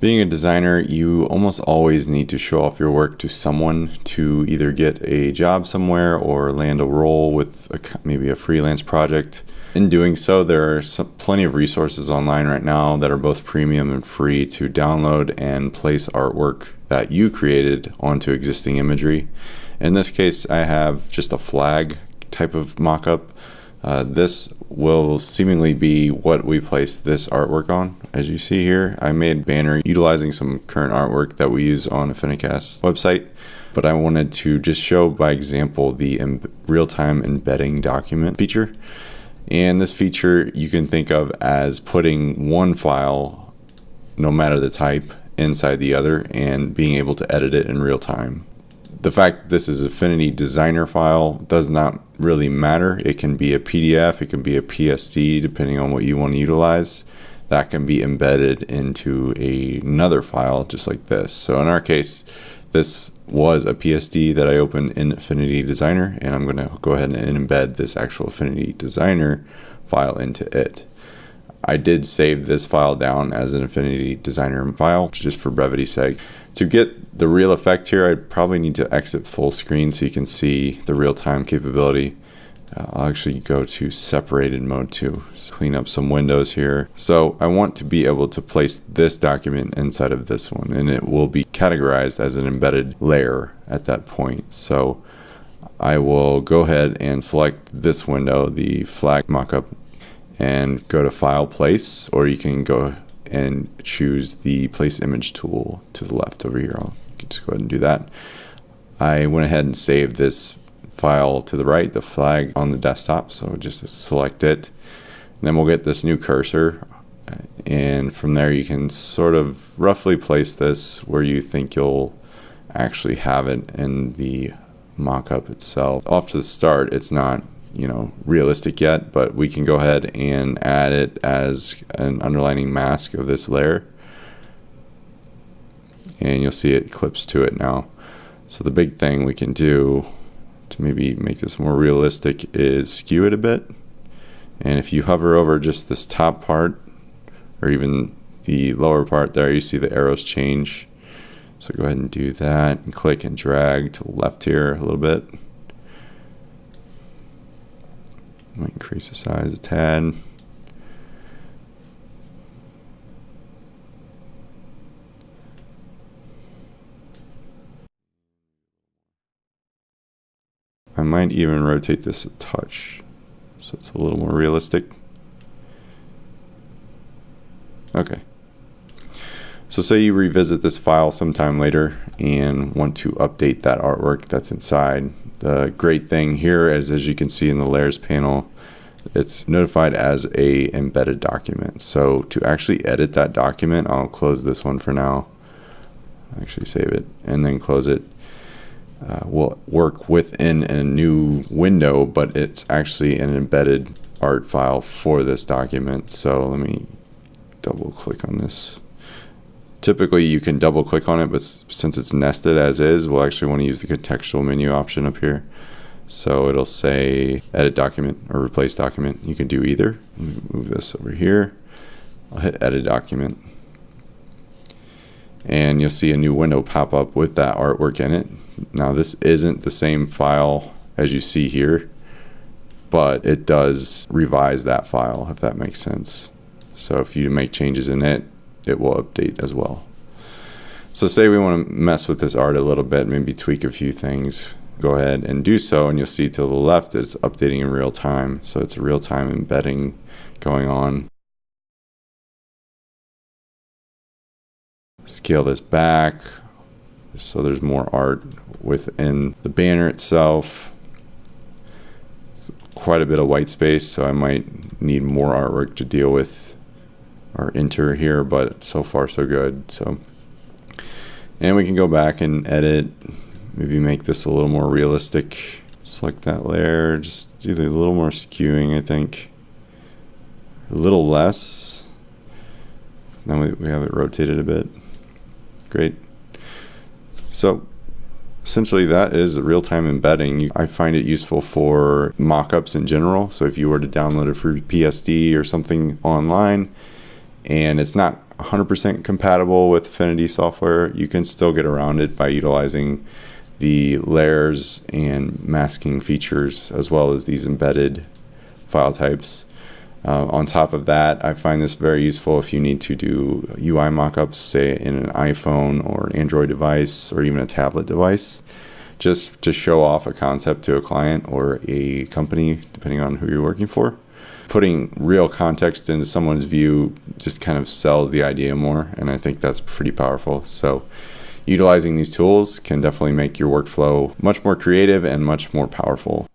Being a designer, you almost always need to show off your work to someone to either get a job somewhere or land a role with maybe a freelance project. In doing so, there are plenty of resources online right now that are both premium and free to download and place artwork that you created onto existing imagery. In this case, I have just a flag type of mock-up. This will seemingly be what we place this artwork on. As you see here, I made a banner utilizing some current artwork that we use on Affinicasts website, but I wanted to just show by example the real-time embedding document feature. And this feature you can think of as putting one file, no matter the type, inside the other and being able to edit it in real time. The fact that this is Affinity designer file does not really matter. It can be a PDF, it can be a PSD, depending on what you want to utilize. That can be embedded into another file just like this. So in our case, this was a PSD that I opened in Affinity Designer, and I'm going to go ahead and embed this actual Affinity Designer file into it. I did save this file down as an Affinity Designer file, just for brevity's sake. To get the real effect here, I'd probably need to exit full screen so you can see the real-time capability. I'll actually go to separated mode to clean up some windows here. So I want to be able to place this document inside of this one, and it will be categorized as an embedded layer at that point. So I will go ahead and select this window, the flag mockup, and go to File, Place, or you can go and choose the Place Image tool to the left over here. I'll just go ahead and do that. I went ahead and saved this file to the right, the flag on the desktop, so just select it. And then we'll get this new cursor, and from there you can sort of roughly place this where you think you'll actually have it in the mock-up itself. Off to the start, it's not realistic yet, but we can go ahead and add it as an underlining mask of this layer, and you'll see it clips to it now. So the big thing we can do to maybe make this more realistic is skew it a bit, and if you hover over just this top part or even the lower part there, you see the arrows change. So go ahead and do that and click and drag to the left here a little bit. Might increase the size a tad. I might even rotate this a touch so it's a little more realistic. Okay. So say you revisit this file sometime later and want to update that artwork that's inside. The great thing here is, as you can see in the layers panel, it's notified as a embedded document. So to actually edit that document, I'll close this one for now. Actually save it and then close it. Will work within a new window, but it's actually an embedded art file for this document. So let me double click on this. Typically you can double click on it, but since it's nested as is, we'll actually want to use the contextual menu option up here. So it'll say edit document or replace document. You can do either. Move this over here. I'll hit edit document. And you'll see a new window pop up with that artwork in it. Now this isn't the same file as you see here, but it does revise that file, if that makes sense. So if you make changes in it, it will update as well. So say we want to mess with this art a little bit, maybe tweak a few things, go ahead and do so, and you'll see to the left it's updating in real time. So it's a real-time embedding going on. Scale this back so there's more art within the banner itself. It's quite a bit of white space, so I might need more artwork to deal with or enter here, but so far so good. So, and we can go back and edit, maybe make this a little more realistic. Select that layer, just do a little more skewing, I think. A little less. Now we have it rotated a bit. Great. So essentially that is real-time embedding. I find it useful for mock-ups in general. So if you were to download a free PSD or something online and it's not 100% compatible with Affinity software, you can still get around it by utilizing the layers and masking features as well as these embedded file types. On top of that, I find this very useful if you need to do UI mockups, say in an iPhone or an Android device or even a tablet device, just to show off a concept to a client or a company, depending on who you're working for. Putting real context into someone's view just kind of sells the idea more, and I think that's pretty powerful. So utilizing these tools can definitely make your workflow much more creative and much more powerful.